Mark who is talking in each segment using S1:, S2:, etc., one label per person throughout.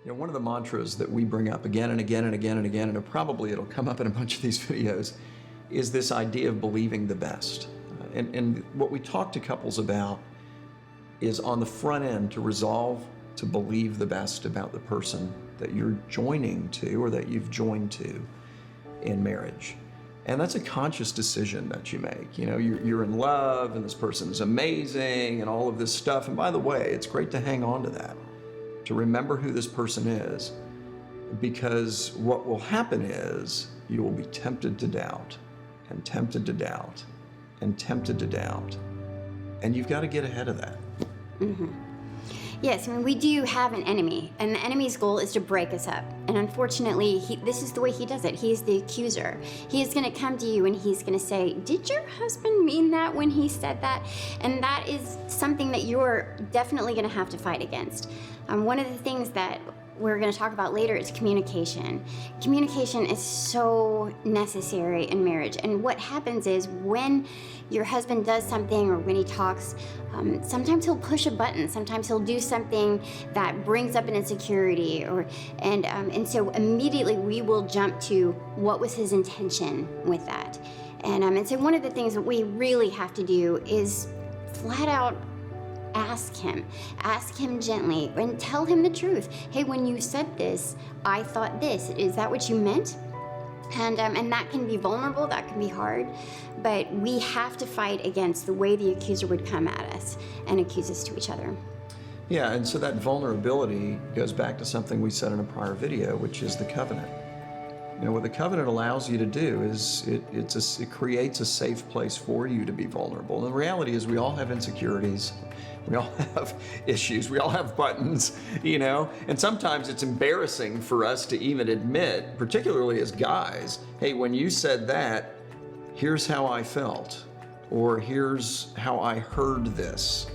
S1: You know, one of the mantras that we bring up again and again and again and again, and it'll come up in a bunch of these videos, is this idea of believing the best. And what we talk to couples about is on the front end to resolve to believe the best about the person that you're joining to or that you've joined to in marriage. And that's a conscious decision that you make. You know, you're in love and this person is amazing and all of this stuff. And by the way, it's great to hang on to that, to remember who this person is, because what will happen is you will be tempted to doubt and tempted to doubt and tempted to doubt. And you've got to get ahead of that.
S2: Mm-hmm. Yes, I mean, we do have an enemy, and the enemy's goal is to break us up. And unfortunately, this is the way he does it. He's the accuser. He is going to come to you and he's going to say, did your husband mean that when he said that? And that is something that you're definitely going to have to fight against. One of the things that we're going to talk about later is communication. Communication is so necessary in marriage. And what happens is when your husband does something or when he talks, sometimes he'll push a button. Sometimes he'll do something that brings up an insecurity, and so immediately we will jump to what was his intention with that. And so one of the things that we really have to do is flat out ask him gently and tell him the truth. Hey, when you said this, I thought this. Is that what you meant? And that can be vulnerable, that can be hard, but we have to fight against the way the accuser would come at us and accuse us to each other.
S1: Yeah, and so that vulnerability goes back to something we said in a prior video, which is the covenant. You know, what the covenant allows you to do is it creates a safe place for you to be vulnerable. And the reality is we all have insecurities. We all have issues. We all have buttons, you know? And sometimes it's embarrassing for us to even admit, particularly as guys, hey, when you said that, here's how I felt, or here's how I heard this.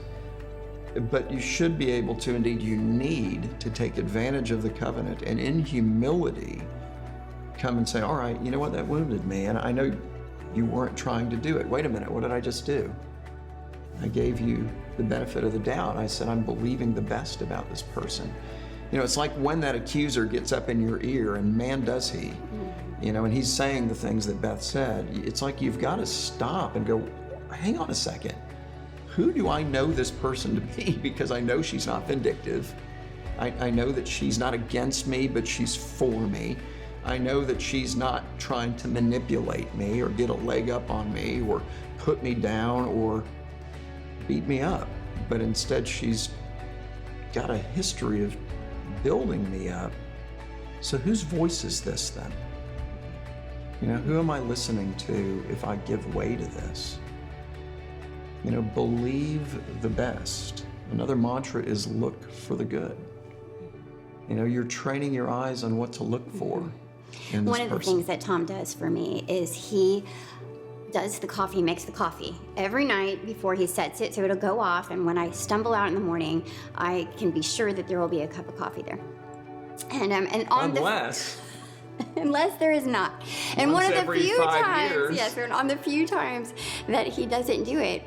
S1: But you should be able to, indeed you need to take advantage of the covenant and in humility come and say, all right, you know what, that wounded me, and I know you weren't trying to do it. Wait a minute, what did I just do? I gave you the benefit of the doubt. I said, I'm believing the best about this person. You know, it's like when that accuser gets up in your ear, and man does he, you know, and he's saying the things that Beth said. It's like you've got to stop and go, hang on a second. Who do I know this person to be? Because I know she's not vindictive. I know that she's not against me, but she's for me. I know that she's not trying to manipulate me or get a leg up on me or put me down or beat me up, but instead she's got a history of building me up. So whose voice is this then? You know, who am I listening to if I give way to this? You know, believe the best. Another mantra is look for the good. You know, you're training your eyes on what to look for in this
S2: One of the things that Tom does for me is he does the coffee, makes the coffee every night before he sets it, so it'll go off, and when I stumble out in the morning, I can be sure that there will be a cup of coffee there. And unless there is not. And one of the few times, on the few times that he doesn't do it,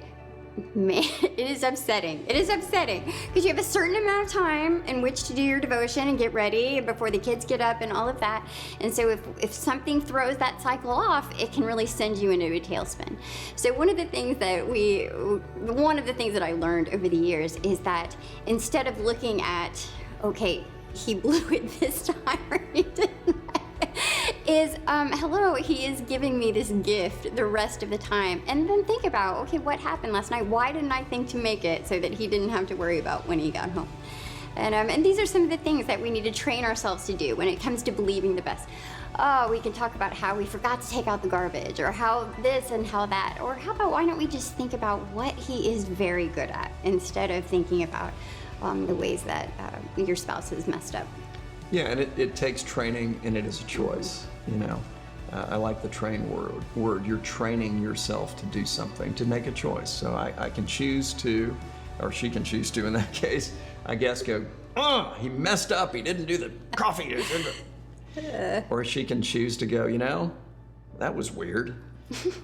S2: man, it is upsetting. It is upsetting because you have a certain amount of time in which to do your devotion and get ready before the kids get up and all of that. And so if something throws that cycle off, it can really send you into a tailspin. So one of the things that I learned over the years is that instead of looking at, okay, he blew it this time or he didn't, is, hello, he is giving me this gift the rest of the time. And then think about, okay, what happened last night? Why didn't I think to make it so that he didn't have to worry about when he got home? And these are some of the things that we need to train ourselves to do when it comes to believing the best. Oh, we can talk about how we forgot to take out the garbage, or how this and how that, or how about why don't we just think about what he is very good at instead of thinking about the ways that your spouse is messed up.
S1: Yeah, and it takes training, and it is a choice, you know. I like the train word. You're training yourself to do something, to make a choice. So I can choose to, or she can choose to in that case, I guess go, oh, he messed up, he didn't do the coffee. Or she can choose to go, you know, that was weird.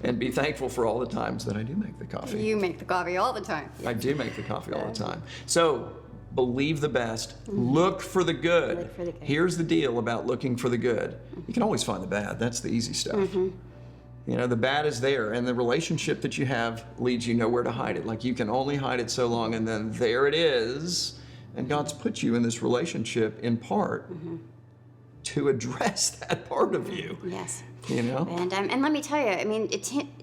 S1: And be thankful for all the times that I do make the coffee.
S2: You make the coffee all the time.
S1: I do make the coffee all the time. So believe the best, look for the good.
S2: Look for the good.
S1: Here's the deal about looking for the good. You can always find the bad. That's the easy stuff. You know, the bad is there, and the relationship that you have leads you nowhere to hide it. Like, you can only hide it so long, and then there it is. And God's put you in this relationship in part to address that part of you.
S2: Yes.
S1: You know?
S2: And let me tell you, I mean,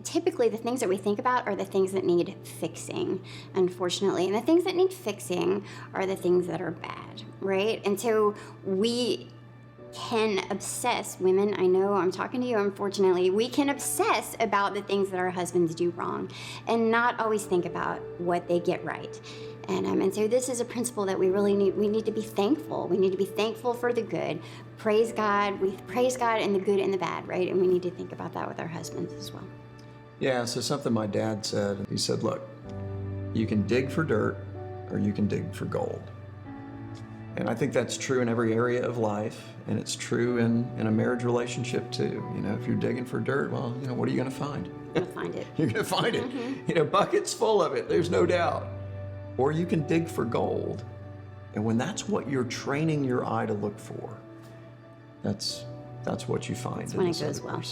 S2: typically the things that we think about are the things that need fixing, unfortunately. And the things that need fixing are the things that are bad, right? And so we can obsess, women, I know I'm talking to you, unfortunately, we can obsess about the things that our husbands do wrong and not always think about what they get right. And so this is a principle that we really need. We need to be thankful. We need to be thankful for the good. Praise God. We praise God in the good and the bad, right? And we need to think about that with our husbands as well.
S1: Yeah, so something my dad said, he said, look, you can dig for dirt or you can dig for gold. And I think that's true in every area of life, and it's true in a marriage relationship too. You know, if you're digging for dirt, well, you know, what are you going to find?
S2: You're going to find it.
S1: You're going to find it. You know, buckets full of it, there's no doubt. Or you can dig for gold. And when that's what you're training your eye to look for, that's what you find.
S2: That's when it goes well.